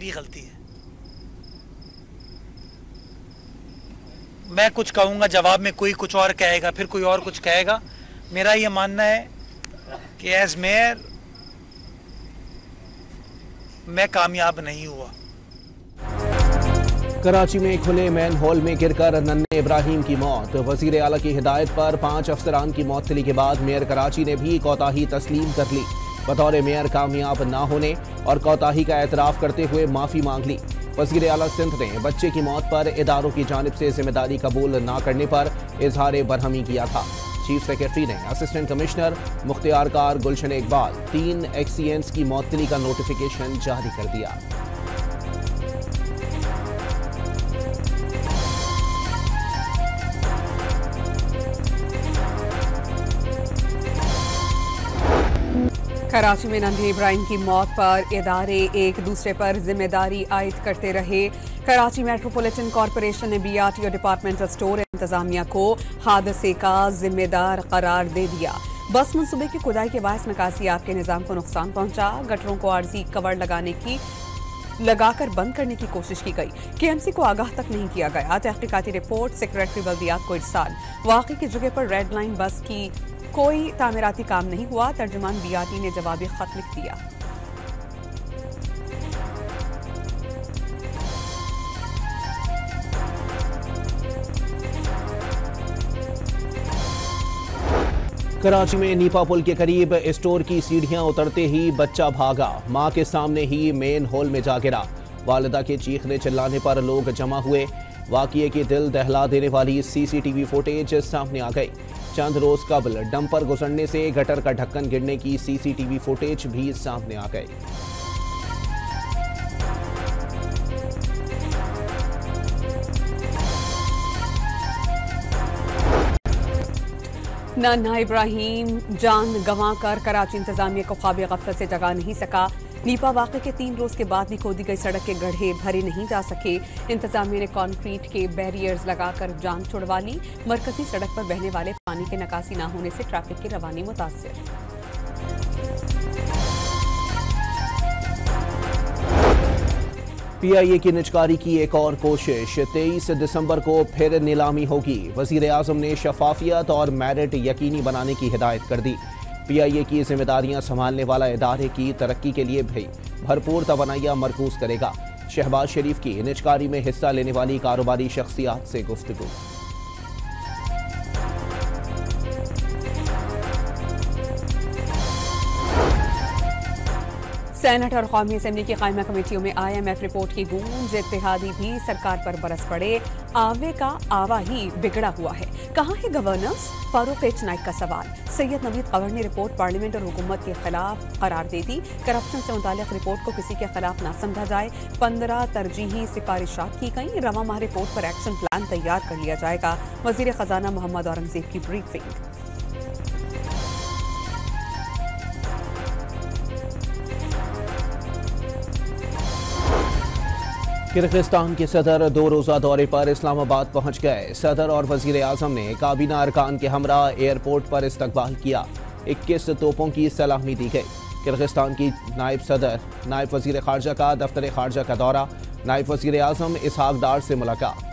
मेरी गलती है। मैं कुछ कहूँगा, जवाब में कोई कुछ और कहेगा, फिर कोई और कुछ कहेगा। मेरा ये मानना है कि एज मेयर मैं कामयाब नहीं हुआ। कराची में खुले मैन होल में गिरकर नन्हे इब्राहिम की मौत। वजीर आला की हिदायत पर 5 अफसरान की मौतली के बाद मेयर कराची ने भी कोताही तस्लीम कर ली। बतौर मेयर कामयाब ना होने और कोताही का एतराफ करते हुए माफी मांग ली। वजीर आला सिंध ने बच्चे की मौत पर इदारों की जानिब से जिम्मेदारी कबूल ना करने पर इजहार बरहमी किया था। चीफ सेक्रेटरी ने असिस्टेंट कमिश्नर मुख्तियार कार गुलशन इकबाल 3 एक्सीएंस की मौतली का नोटिफिकेशन जारी कर दिया। कराची में नन्हे इब्राहिम की मौत पर इदारे एक दूसरे पर जिम्मेदारी आयद करते रहे। कराची मेट्रोपॉलिटन कॉरपोरेशन ने बीआरटी और डिपार्टमेंटल स्टोर इंतजामिया को हादसे का जिम्मेदार करार दे दिया। बस मंसूबे की खुदाई के बायस निकासियात के निजाम को नुकसान पहुंचा। गटरों को आर्जी कवर लगाकर बंद करने की कोशिश की गई। केएमसी को आगाह तक नहीं किया गया। तहकीकाती रिपोर्ट सेक्रेटरी बल्दियात को इरसाल। वाकई की जगह पर रेड लाइन बस की कोई तामीराती काम नहीं हुआ। तर्जुमान बीआरटी ने जवाबी खत लिख दिया। कराची में नीपा पुल के करीब स्टोर की सीढ़ियां उतरते ही बच्चा भागा। मां के सामने ही मेन हॉल में जा गिरा। वालिदा के चीखने चिल्लाने पर लोग जमा हुए। वाकये की दिल दहला देने वाली सीसीटीवी फुटेज सामने आ गई। चंद रोज कबल डंपर गुजरने से गटर का ढक्कन गिरने की सीसीटीवी फुटेज भी सामने आ गई। नन्हा इब्राहिम जान गंवाकर कराची इंतजामिया को ख्वाब गफलत से जगा नहीं सका। नीपा वाक़े के 3 रोज के बाद भी खोदी गई सड़क के गड्ढे भरे नहीं जा सके। इंतजामिया ने कंक्रीट के बैरियर्स लगाकर जान छुड़वा ली। मरकजी सड़क पर बहने वाले पानी के निकासी न होने से ट्रैफिक की रवानी मुतासिर। पीआईए की निजकारी की एक और कोशिश। 23 दिसंबर को फिर नीलामी होगी। वजीर आजम ने शफाफियत और मेरिट यकीनी बनाने की हिदायत कर दी। पीआईए की जिम्मेदारियां संभालने वाला इदारे की तरक्की के लिए भी भरपूर तवानाइयां मरकूज करेगा। शहबाज शरीफ की निजकारी में हिस्सा लेने वाली कारोबारी शख्सियात से गुफ्तगू। सेनेट और कौमी असेंबली की कायमा कमेटियों में IMF रिपोर्ट की गूंज। इत्तेहादी भी सरकार पर बरस पड़े। आवे का आवा ही बिगड़ा हुआ है। कहाँ है गवर्नेंस? फारूक एच नाइक का सवाल। सैयद नवीद कवर ने रिपोर्ट पार्लियामेंट और हुकूमत के खिलाफ करार दे दी। करप्शन से मुतालिक रिपोर्ट को किसी के खिलाफ ना समझा जाए। 15 तरजीही सिफारिशात की गई। रवा माह रिपोर्ट पर एक्शन प्लान तैयार कर लिया जाएगा। वजीर खजाना मोहम्मद औरंगजेब की ब्रीफिंग। किर्गिस्तान के सदर 2 रोज़ा दौरे पर इस्लामाबाद पहुंच गए। सदर और वजीर आजम ने काबीना अरकान के हमरा एयरपोर्ट पर इस्तकबाल किया। 21 तोपों की सलामी दी गई। किर्गिस्तान की नायब सदर, नायब वजीर खारजा का दफ्तर खारजा का दौरा। नायब वजीर आजम इसहाक डार से मुलाकात।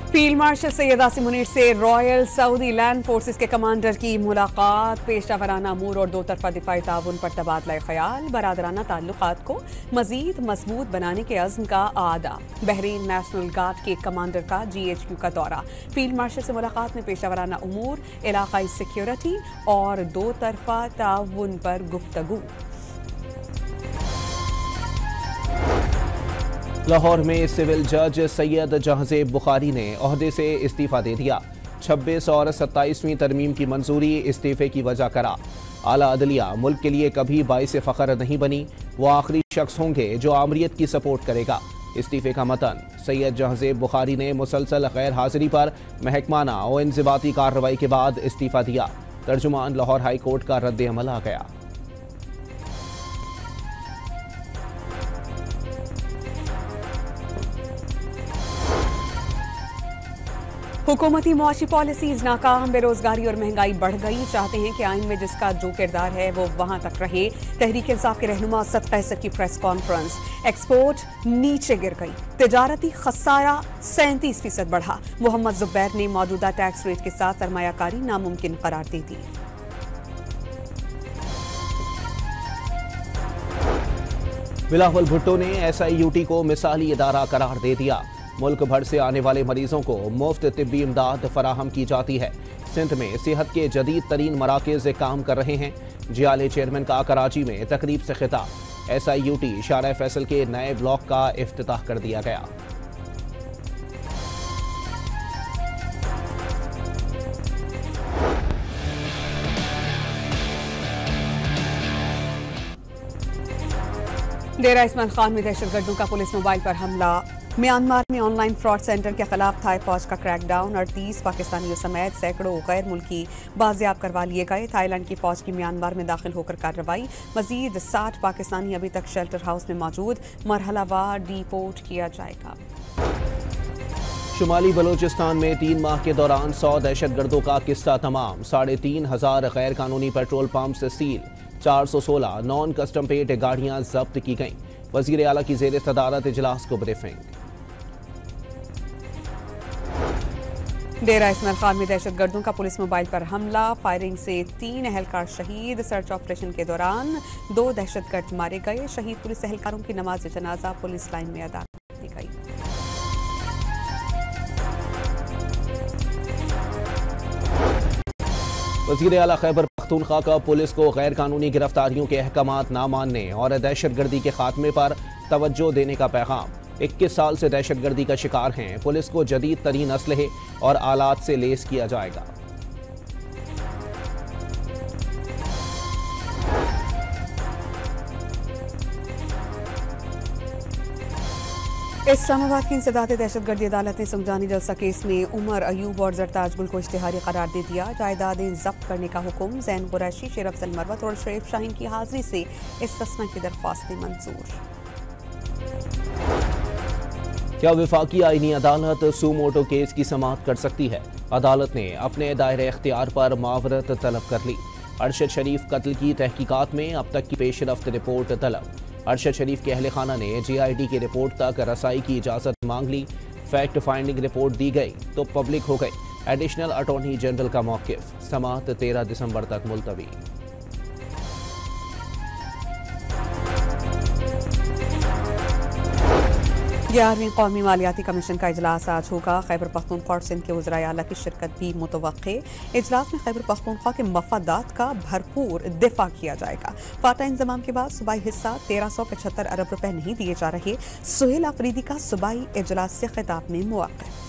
फील्ड मार्शल सैयद आसिम मुनीर से रॉयल सऊदी लैंड फोर्सेस के कमांडर की मुलाकात। पेशा वराना अमूर और 2 तरफा दिफाई ताउन पर तबादला ख्याल। बरादराना ताल्लुकात को मजीद मजबूत बनाने के अज़्म का आदा। बहरीन नेशनल गार्ड के कमांडर का GHQ का दौरा। फील्ड मार्शल से मुलाकात में पेशा वराना अमूर, इलाकाई सिक्योरिटी और 2 तरफा ताउन पर गुफ्तगू। लाहौर में सिविल जज सैयद जहांजेब बुखारी ने ओहदे से इस्तीफा दे दिया। 26 और 27वीं तरमीम की मंजूरी इस्तीफे की वजह करा। आला अदलिया मुल्क के लिए कभी बाइस फ़ख्र नहीं बनी। वो आखिरी शख्स होंगे जो आमरीत की सपोर्ट करेगा। इस्तीफे का मतन। सैयद जहांजेब बुखारी ने मुसलसल गैर हाजिरी पर महकमाना और इंज़िबाती कार्रवाई के बाद इस्तीफा दिया। तर्जुमान लाहौर हाई कोर्ट का रद्द अमल आ गया। हुकूमती मुआशी पॉलिसीज नाकाम, बेरोजगारी और महंगाई बढ़ गई। चाहते हैं कि आइन में जिसका जो किरदार है वो वहां तक रहे। तहरीक इंसाफ के रहनुमा असद कैसर की प्रेस कॉन्फ्रेंस। एक्सपोर्ट नीचे गिर गई, तिजारती खसारा 37% बढ़ा। मोहम्मद जुबैर ने मौजूदा टैक्स रेट के साथ सरमायाकारी नामुमकिन करार दे दी। बिलावल भुट्टो ने SIUT को मिसाली इदारा करार दे दिया। मुल्क भर से आने वाले मरीजों को मुफ्त तिब्बी इमदाद फराहम की जाती है। सिंध में सेहत के जदीद तरीन मराकज़ काम कर रहे हैं। जियाले चेयरमैन का कराची में तकरीब से खिताब। SIUT शारा फैसल के नए ब्लॉक का इफ्तिताह कर दिया गया। डेरा इस्माइल खान में दहशतगर्दों का पुलिस मोबाइल पर हमला। म्यांमार में ऑनलाइन फ्रॉड सेंटर के खिलाफ थाई फौज का क्रैकडाउन। 38 पाकिस्तानियों समेत सैकड़ों गैर मुल्की बाजियाब करवा लिए गए। थाईलैंड की फौज की म्यांमार में दाखिल होकर कार्रवाई। मजीद 60 पाकिस्तानी अभी तक शेल्टर हाउस में मौजूद। मरहलावार डिपोर्ट किया जाएगा। शुमाली बलूचिस्तान में 3 माह के दौरान 100 दहशतगर्दों का किस्सा तमाम। 3,500 गैर कानूनी पेट्रोल पंप से सील। 416 नॉन कस्टम पेड गाड़ियां जब्त की गईं। वजीर आला की जेर सदारत इजलास को ब्रीफिंग। डेरा इस्माइल खान में दहशतगर्दों का पुलिस मोबाइल पर हमला। फायरिंग से 3 एहलकार शहीद। सर्च ऑपरेशन के दौरान 2 दहशतगर्द मारे गए। शहीद पुलिस एहलकारों की नमाज जनाजा पुलिस लाइन में अदा की गई। वजीर आला खैबर पख्तूनख्वा का पुलिस को गैर कानूनी गिरफ्तारियों के अहकामात ना मानने और दहशतगर्दी के खात्मे पर तवज्जो देने का पैगाम। 21 साल से दहशतगर्दी का शिकार हैं। पुलिस को जदीद तरीन असलहे और आलात से लेस किया जाएगा। इस्लामाबाद की इंसदाद दहशतगर्दी अदालत ने संजानी जलसा केस में उमर अयूब और जरताज गुल को इश्तिहारी करार दे दिया। जायदादें जब्त करने का हुक्म। जैन कुरैशी, शेर अफजल मरवत और शरीफ शाहीन की हाजिरी से इस्तिस्ना की दरख्वास्तें मंजूर। क्या वफाकी आईनी अदालत सुमोटो केस की समाअत कर सकती है? अदालत ने अपने दायरे इख्तियार पर मावरत तलब कर ली। अरशद शरीफ कत्ल की तहकीकात में अब तक की पेशरफ्त रिपोर्ट तलब। अरशद शरीफ के अहल खाना ने JID की रिपोर्ट तक रसाई की इजाज़त मांग ली। फैक्ट फाइंडिंग रिपोर्ट दी गई तो पब्लिक हो गई। एडिशनल अटॉर्नी जनरल का मौक़िफ़। समाअत 13 दिसंबर तक मुलतवी। 11वीं कौमी मालियाती कमीशन का इजलास आज होगा। खैबर पख्तूनख्वा और सिंध के वज़राए आला की शिरकत भी मुतवक्के। इजलास में खैबर पख्तूनख्वा के मफादात का भरपूर दिफा किया जाएगा। फाटा इंजमाम के बाद सूबाई हिस्सा 1375 अरब रुपए नहीं दिए जा रहे। सुहेल आफरीदी का सूबाई इजलास से खिताब में मुवाक़िफ़।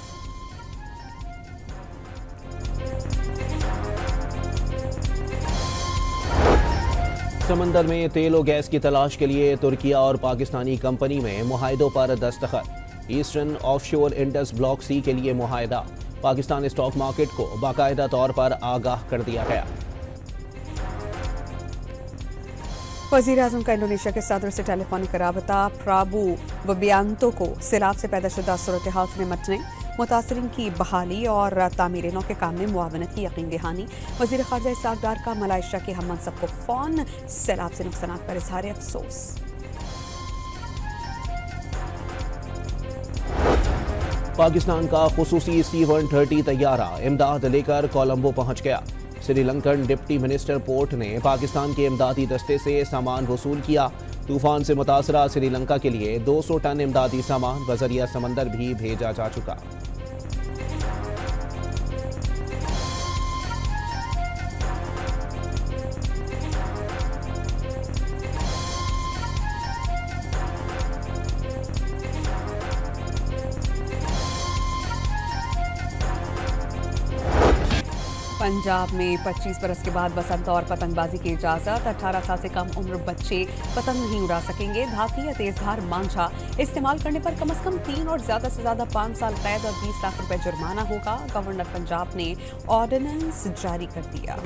समंदर में तेल और गैस की तलाश के लिए तुर्किया और पाकिस्तानी कंपनी में मुआहिदों पर दस्तखत। Eastern offshore Indus block C के लिए मुआहिदा। पाकिस्तान स्टॉक मार्केट को बाकायदा तौर पर आगाह कर दिया गया। वज़ीर आज़म का इंडोनेशिया के सदर से टेलीफोनिक राबता। प्राबू वबियांतो को सैलाब से पैदाशुदा सूरत हाल से निपटने, मुतासरीन की बहाली और तामीर नौ के काम में मुआवनत की यकीन दहानी। वज़ीर ख़ारजा इसहाक़ डार का मलाइशिया के हम मनसब को फ़ोन। सैलाब से नुकसानात पर इज़हार अफसोस। पाकिस्तान का खुसूसी C-130 तैयारा इमदाद लेकर कोलंबो पहुंच गया। श्रीलंकन डिप्टी मिनिस्टर पोर्ट ने पाकिस्तान के इमदादी दस्ते से सामान वसूल किया। तूफान से मुतासरा श्रीलंका के लिए 200 टन इमदादी सामान बजरिया समंदर भी भेजा जा चुका। पंजाब में 25 बरस के बाद बसंत और पतंगबाजी की इजाजत। 18 साल से कम उम्र बच्चे पतंग नहीं उड़ा सकेंगे। धाती या तेजधार मांझा इस्तेमाल करने पर कम से कम 3 और ज्यादा से ज्यादा 5 साल कैद और 20 लाख रुपए जुर्माना होगा। गवर्नर पंजाब ने ऑर्डिनेंस जारी कर दिया।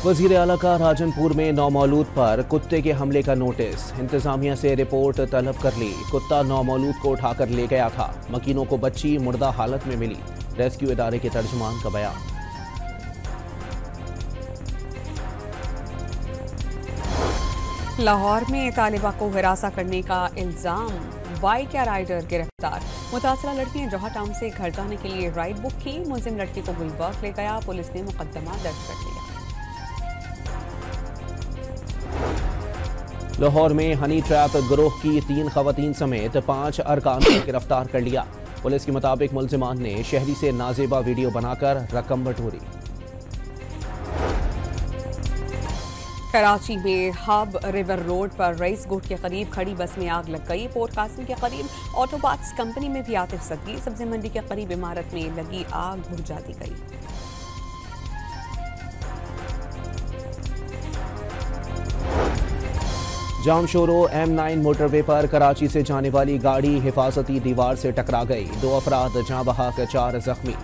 वजीर आला का राजनपुर में नौमौलूद पर कुत्ते के हमले का नोटिस। इंतजामिया से रिपोर्ट तलब कर ली। कुत्ता नौमौलूद को उठाकर ले गया था। मकीनों को बच्ची मुर्दा हालत में मिली। रेस्क्यू इदारे के तर्जुमान का बयान। लाहौर में तालिबा को हिरासा करने का इल्जाम। बाइक या राइडर गिरफ्तार। मुतासरा लड़की ने जौहर टाउन से घर जाने के लिए राइड बुक की। मुलजिम लड़की को गुलबर्ग ले गया। पुलिस ने मुकदमा दर्ज कर लिया। लाहौर में हनी ट्रैप गिरोह की 3 खवातीन समेत 5 अरकान को गिरफ्तार कर लिया। पुलिस के मुताबिक मुलजिमान ने शहरी से नाजेबा वीडियो बनाकर रकम बटोरी। कराची में हब रिवर रोड पर रईस गुट के करीब खड़ी बस में आग लग गई। पोर्ट कासिम के करीब ऑटो पार्ट्स कंपनी में भी आतिश सदी। सब्जी मंडी के करीब इमारत में लगी आग बुझा दी गई। जामशोरो M9 मोटरवे पर कराची से जाने वाली गाड़ी हिफाजती दीवार से टकरा गई। 2 अफराद जाँ बहक 4 जख्मी।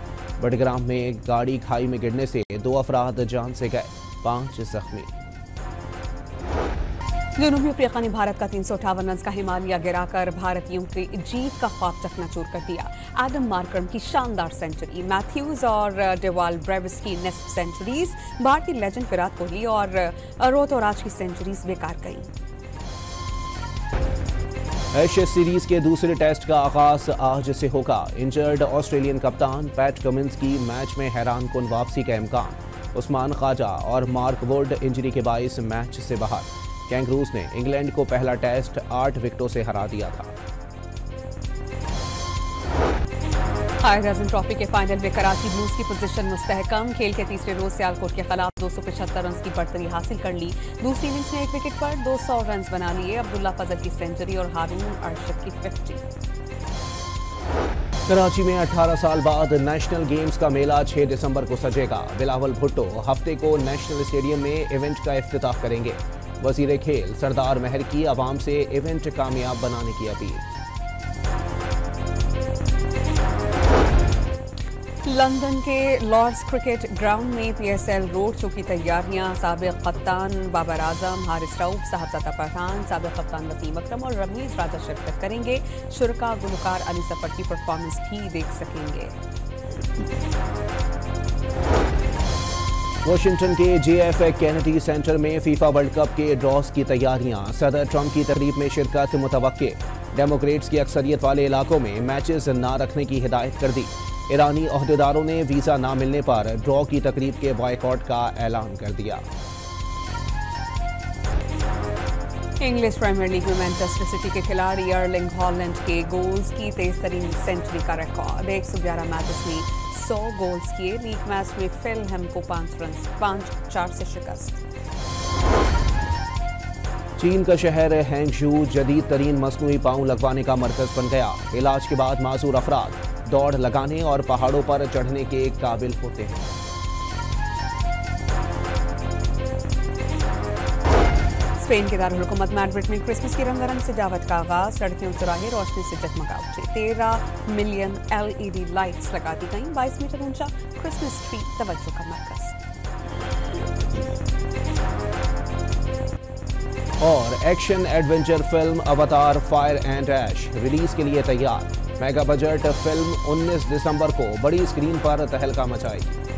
बडग्राम में गाड़ी खाई में गिरने से 2 अफराद जान से गए, 5 जख्मी। जनूबी अफ्रीका ने भारत का 358 रन का हिमालय गिराकर भारतीयों की जीत का ख्वाब चकनाचूर कर दिया। एडम मार्करम की शानदार सेंचुरी, मैथ्यूज और डेवाल ब्रेविस की नेस्ट सेंचुरीज, भारतीय लेजेंड विराट कोहली और रोतोराज की सेंचुरीज बेकार गई। एशेज सीरीज के दूसरे टेस्ट का आगाज आज से होगा। इंजर्ड ऑस्ट्रेलियन कप्तान पैट कमिंस की मैच में हैरान कुन वापसी का इम्कान। उस्मान ख्वाजा और मार्क वुड इंजरी के बाइस मैच से बाहर। कैंगरूज ने इंग्लैंड को पहला टेस्ट 8 विकेटों से हरा दिया था। कायद आज़म ट्रॉफी के फाइनल में कराची ब्लूज की पोजीशन मुस्तहकम। खेल के तीसरे रोज सियालकोट के खिलाफ 275 रन की बढ़तरी हासिल कर ली। दूसरी इनिंग्स में 1 विकेट पर 200 रन बना लिए। अब्दुल्ला फजल की सेंचुरी और हारून अरशद की 50। कराची में 18 साल बाद नेशनल गेम्स का मेला 6 दिसंबर को सजेगा। बिलावल भुट्टो हफ्ते को नेशनल स्टेडियम में इवेंट का इफ्तिताह करेंगे। वजीर खेल सरदार महर की आवाम से इवेंट कामयाब बनाने की अपील। लंदन के लॉर्ड्स क्रिकेट ग्राउंड में PSL रोड शो की तैयारियां। साबिक कप्तान बाबर आजम, हारिस रऊफ, साहबजादा पठान, साबिक कप्तान वसीम अकरम और रमीज राजा शिरकत करेंगे। शुरका गुलकार अली सफर की परफॉर्मेंस भी देख सकेंगे। वाशिंगटन के JF कैनेडी सेंटर में फीफा वर्ल्ड कप के ड्रॉस की तैयारियां। सदर ट्रंप की तकरीब में शिरकत मुतवक्के। डेमोक्रेट्स की अक्सरियत वाले इलाकों में मैचेस ना रखने की हिदायत कर दी। ईरानी ओहदेदारों ने वीजा ना मिलने पर ड्रॉ की तकरीब के बॉयकॉट का ऐलान कर दिया। इंग्लिश प्रीमियर लीग में मैनचेस्टर सिटी के खिलाड़ी अर्लिंग हॉलैंड के गोल्स की तेज तरीन सेंचुरी का रिकॉर्ड। 111 मैचेस में 100 गोल्स किए। लीग मैच में फिलहम को 5-4 से शिकस्त। चीन का शहर हैंगझू जदीद तरीन मसनूई पाँव लगवाने का मरकज बन गया। इलाज के बाद माजूर अफराद दौड़ लगाने और पहाड़ों पर चढ़ने के काबिल होते हैं। स्पेन के दारुल हुकूमत मैड्रिड में क्रिसमस की रंगारंग सजावट का आगाज। सड़कें और चौराहे रोशनी से जगमगा उठे। 13 मिलियन LED लाइट्स लगा दी गईं। 22 मीटर ऊंचा क्रिसमस ट्री तवज्जो का मरकज। और एक्शन एडवेंचर फिल्म अवतार फायर एंड ऐश रिलीज के लिए तैयार। मेगा बजट फिल्म 19 दिसंबर को बड़ी स्क्रीन पर तहलका मचाएगी।